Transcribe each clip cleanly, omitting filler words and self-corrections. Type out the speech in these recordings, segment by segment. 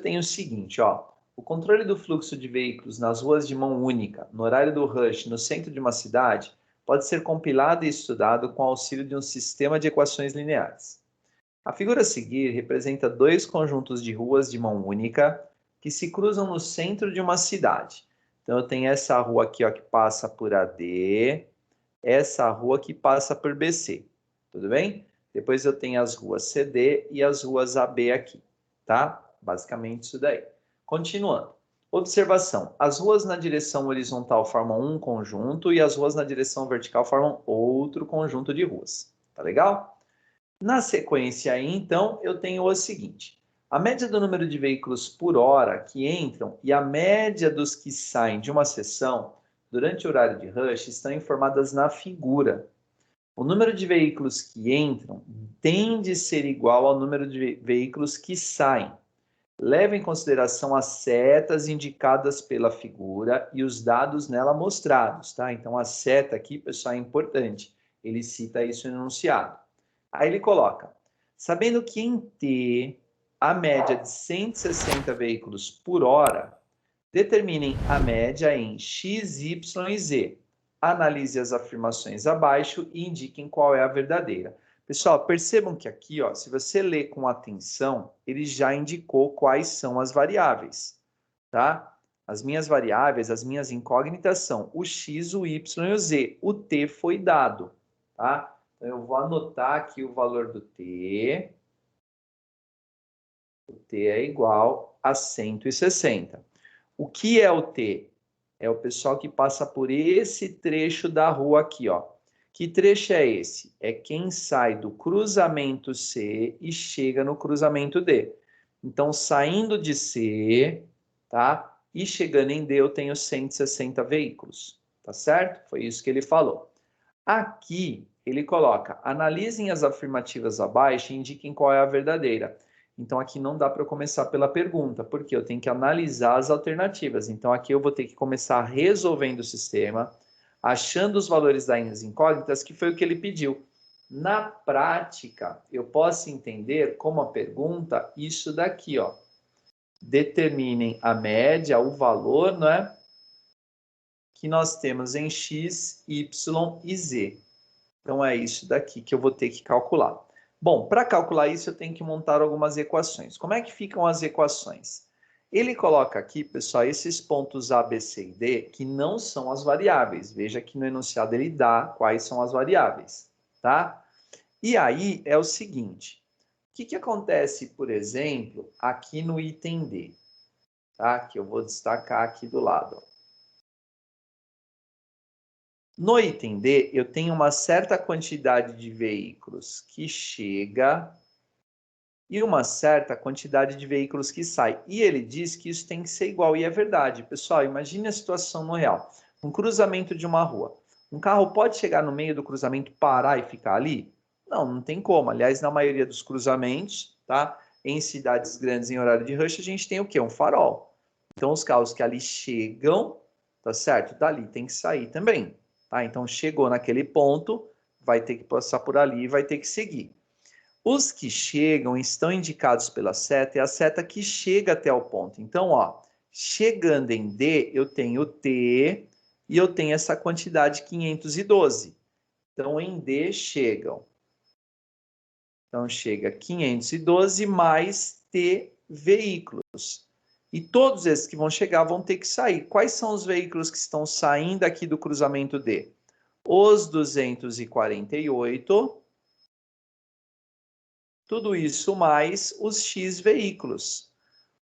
tem o seguinte, ó. O controle do fluxo de veículos nas ruas de mão única, no horário do rush, no centro de uma cidade, pode ser compilado e estudado com auxílio de um sistema de equações lineares. A figura a seguir representa dois conjuntos de ruas de mão única que se cruzam no centro de uma cidade. Então, eu tenho essa rua aqui, ó, que passa por AD, essa rua que passa por BC, tudo bem? Depois eu tenho as ruas CD e as ruas AB aqui, tá? Basicamente isso daí. Continuando. Observação. As ruas na direção horizontal formam um conjunto e as ruas na direção vertical formam outro conjunto de ruas. Tá legal? Na sequência aí, então, eu tenho o seguinte. A média do número de veículos por hora que entram e a média dos que saem de uma seção durante o horário de rush estão informadas na figura. O número de veículos que entram tende a ser igual ao número de veículos que saem. Leve em consideração as setas indicadas pela figura e os dados nela mostrados, tá? Então, a seta aqui, pessoal, é importante. Ele cita isso no enunciado. Aí ele coloca, sabendo que em T, a média de 160 veículos por hora, determinem a média em X, Y e Z. Analise as afirmações abaixo e indiquem qual é a verdadeira. Pessoal, percebam que aqui, ó, se você ler com atenção, ele já indicou quais são as variáveis, tá? As minhas variáveis, as minhas incógnitas são o X, o Y e o Z. O T foi dado, tá? Então, eu vou anotar aqui o valor do T. O T é igual a 160. O que é o T? É o pessoal que passa por esse trecho da rua aqui, ó. Que trecho é esse? É quem sai do cruzamento C e chega no cruzamento D. Então, saindo de C, tá? E chegando em D, eu tenho 160 veículos, tá certo? Foi isso que ele falou. Aqui, ele coloca, analisem as afirmativas abaixo e indiquem qual é a verdadeira. Então, aqui não dá para eu começar pela pergunta, porque eu tenho que analisar as alternativas. Então, aqui eu vou ter que começar resolvendo o sistema, achando os valores das incógnitas, que foi o que ele pediu. Na prática, eu posso entender como a pergunta isso daqui, ó. Determinem a média, o valor, né, que nós temos em X, Y e Z. Então, é isso daqui que eu vou ter que calcular. Bom, para calcular isso, eu tenho que montar algumas equações. Como é que ficam as equações? Ele coloca aqui, pessoal, esses pontos A, B, C e D, que não são as variáveis. Veja que no enunciado ele dá quais são as variáveis, tá? E aí é o seguinte, o que acontece, por exemplo, aqui no item D, tá? Que eu vou destacar aqui do lado, ó. No item D, eu tenho uma certa quantidade de veículos que chega e uma certa quantidade de veículos que sai. E ele diz que isso tem que ser igual, e é verdade. Pessoal, imagine a situação no real. Um cruzamento de uma rua. Um carro pode chegar no meio do cruzamento, parar e ficar ali? Não, não tem como. Aliás, na maioria dos cruzamentos, tá? Em cidades grandes, em horário de rush, a gente tem o quê? Um farol. Então, os carros que ali chegam, tá certo? Dali tem que sair também. Tá? Então, chegou naquele ponto, vai ter que passar por ali e vai ter que seguir. Os que chegam estão indicados pela seta, é a seta que chega até o ponto. Então, ó, chegando em D, eu tenho T e eu tenho essa quantidade 512. Então, em D chegam. Então, chega 512 mais T veículos. E todos esses que vão chegar vão ter que sair. Quais são os veículos que estão saindo aqui do cruzamento D? Os 248, tudo isso mais os X veículos.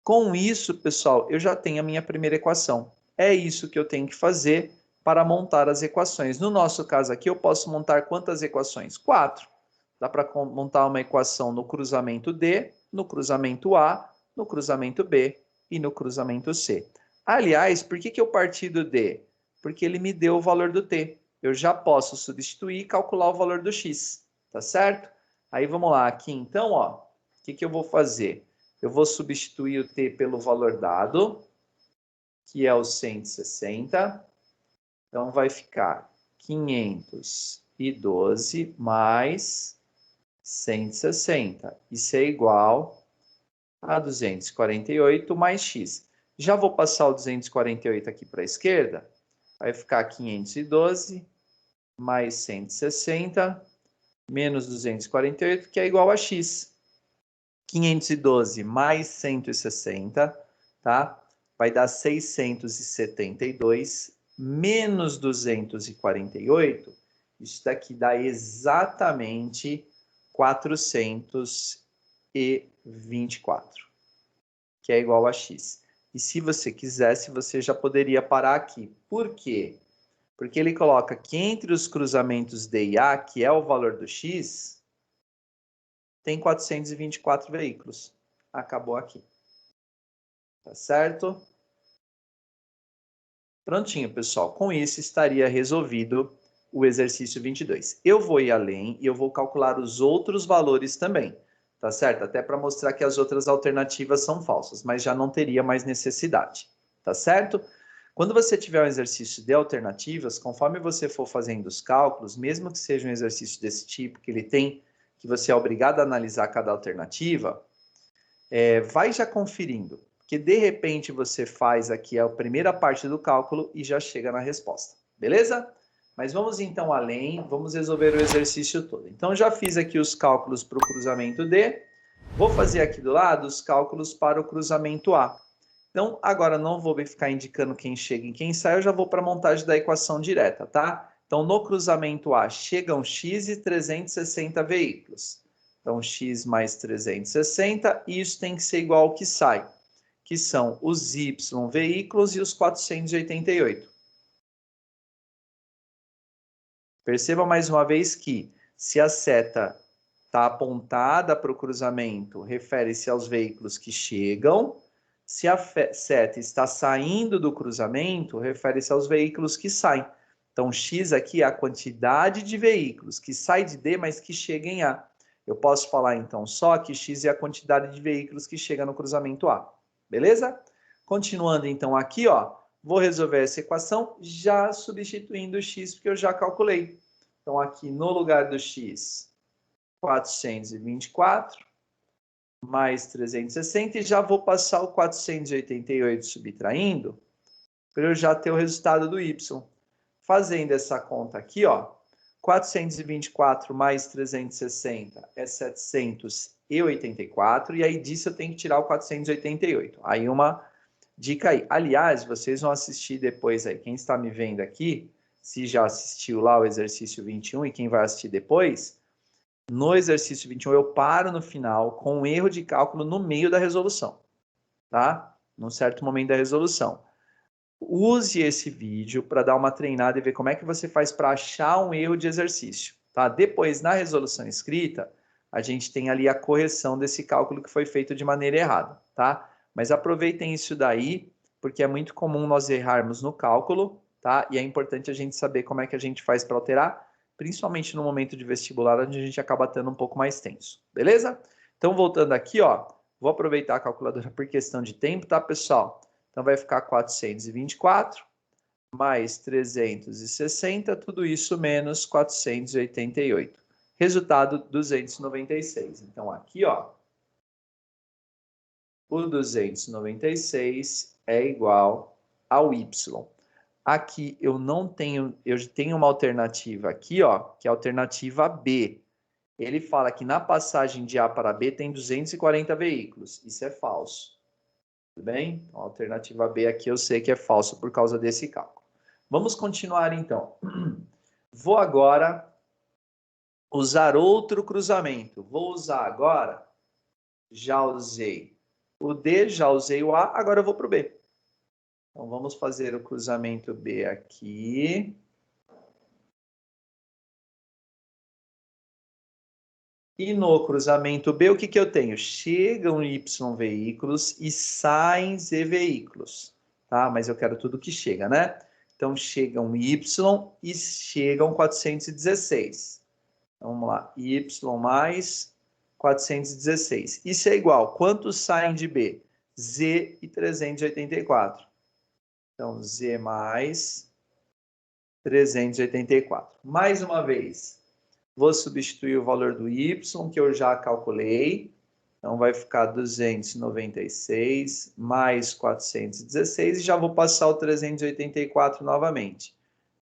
Com isso, pessoal, eu já tenho a minha primeira equação. É isso que eu tenho que fazer para montar as equações. No nosso caso aqui, eu posso montar quantas equações? 4. Dá para montar uma equação no cruzamento D, no cruzamento A, no cruzamento B e no cruzamento C. Aliás, por que eu parti do D? Porque ele me deu o valor do T. Eu já posso substituir e calcular o valor do X, tá certo? Aí vamos lá, aqui então, ó, o que eu vou fazer? Eu vou substituir o T pelo valor dado, que é o 160. Então, vai ficar 512 mais 160. Isso é igual a 248 mais x. Já vou passar o 248 aqui para a esquerda. Vai ficar 512 mais 160 menos 248, que é igual a x. 512 mais 160, tá? Vai dar 672 menos 248. Isso daqui dá exatamente 424, que é igual a x. E se você quisesse, você já poderia parar aqui. Por quê? Porque ele coloca que entre os cruzamentos D e A, que é o valor do x, tem 424 veículos. Acabou aqui. Tá certo? Prontinho, pessoal. Com isso, estaria resolvido o exercício 22. Eu vou ir além e eu vou calcular os outros valores também. Tá certo? Até para mostrar que as outras alternativas são falsas, mas já não teria mais necessidade. Tá certo? Quando você tiver um exercício de alternativas, conforme você for fazendo os cálculos, mesmo que seja um exercício desse tipo, que ele tem, que você é obrigado a analisar cada alternativa, vai já conferindo, porque de repente você faz aqui a primeira parte do cálculo e já chega na resposta, beleza? Mas vamos então além, vamos resolver o exercício todo. Então já fiz aqui os cálculos para o cruzamento D, vou fazer aqui do lado os cálculos para o cruzamento A. Então, agora não vou ficar indicando quem chega e quem sai, eu já vou para a montagem da equação direta, tá? Então, no cruzamento A, chegam x e 360 veículos. Então, x mais 360, e isso tem que ser igual ao que sai, que são os y veículos e os 488. Perceba mais uma vez que, se a seta está apontada para o cruzamento, refere-se aos veículos que chegam. Se a seta está saindo do cruzamento, refere-se aos veículos que saem. Então, x aqui é a quantidade de veículos que sai de D, mas que chega em A. Eu posso falar, então, só que x é a quantidade de veículos que chega no cruzamento A. Beleza? Continuando, então, aqui, ó, vou resolver essa equação já substituindo o x, porque eu já calculei. Então, aqui no lugar do x, 424 mais 360, e já vou passar o 488 subtraindo, para eu já ter o resultado do y. Fazendo essa conta aqui, ó, 424 mais 360 é 784, e aí disso eu tenho que tirar o 488. Aí uma dica aí. Aliás, vocês vão assistir depois aí, quem está me vendo aqui, se já assistiu lá o exercício 21 e quem vai assistir depois, no exercício 21 eu paro no final com um erro de cálculo no meio da resolução, tá? Num certo momento da resolução. Use esse vídeo para dar uma treinada e ver como é que você faz para achar um erro de exercício, tá? Depois, na resolução escrita, a gente tem ali a correção desse cálculo que foi feito de maneira errada, tá? Mas aproveitem isso daí, porque é muito comum nós errarmos no cálculo, tá? E é importante a gente saber como é que a gente faz para alterar, principalmente no momento de vestibular, onde a gente acaba estando um pouco mais tenso, beleza? Então, voltando aqui, ó, vou aproveitar a calculadora por questão de tempo, tá, pessoal? Então, vai ficar 424 mais 360, tudo isso menos 488. Resultado, 296. Então, aqui, ó, o 296 é igual ao y. Aqui eu não tenho, eu tenho uma alternativa aqui, ó, que é a alternativa B. Ele fala que na passagem de A para B tem 240 veículos. Isso é falso. Tudo bem? Então, a alternativa B aqui eu sei que é falso por causa desse cálculo. Vamos continuar então. Vou agora usar outro cruzamento. Vou usar agora, já usei o D, já usei o A, agora eu vou para o B. Então, vamos fazer o cruzamento B aqui. E no cruzamento B, o que eu tenho? Chegam Y veículos e saem Z veículos. Tá? Mas eu quero tudo que chega, né? Então, chegam Y e chegam 416. Então, vamos lá. Y mais 416. Isso é igual. Quantos saem de B? Z e 384. Então, Z mais 384. Mais uma vez, vou substituir o valor do y, que eu já calculei. Então, vai ficar 296 mais 416 e já vou passar o 384 novamente.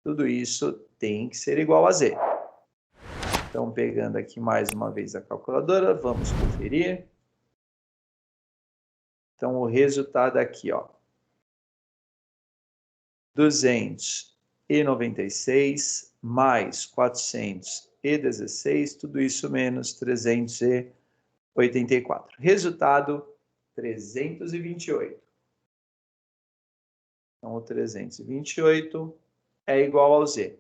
Tudo isso tem que ser igual a Z. Então, pegando aqui mais uma vez a calculadora, vamos conferir. Então, o resultado aqui, ó. 296 mais 416, tudo isso menos 384. Resultado, 328. Então, o 328 é igual ao Z.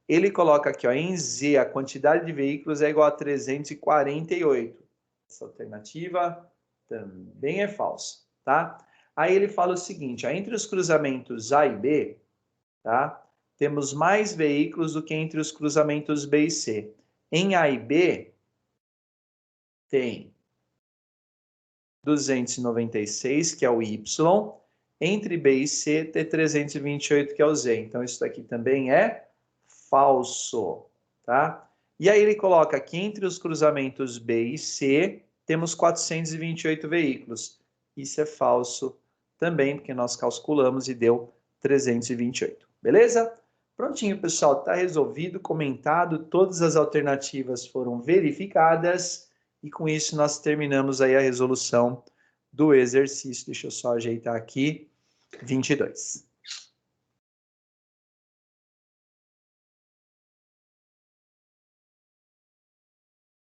Ele coloca aqui, ó, em Z, a quantidade de veículos é igual a 348. Essa alternativa também é falsa, tá? Aí ele fala o seguinte, ó, entre os cruzamentos A e B, tá? Temos mais veículos do que entre os cruzamentos B e C. Em A e B, tem 296, que é o Y. Entre B e C, tem 328, que é o Z. Então, isso daqui também é falso, tá? E aí ele coloca que entre os cruzamentos B e C, temos 428 veículos. Isso é falso também, porque nós calculamos e deu 328. Beleza? Prontinho, pessoal. Está resolvido, comentado. Todas as alternativas foram verificadas. E com isso nós terminamos aí a resolução do exercício. Deixa eu só ajeitar aqui. 22.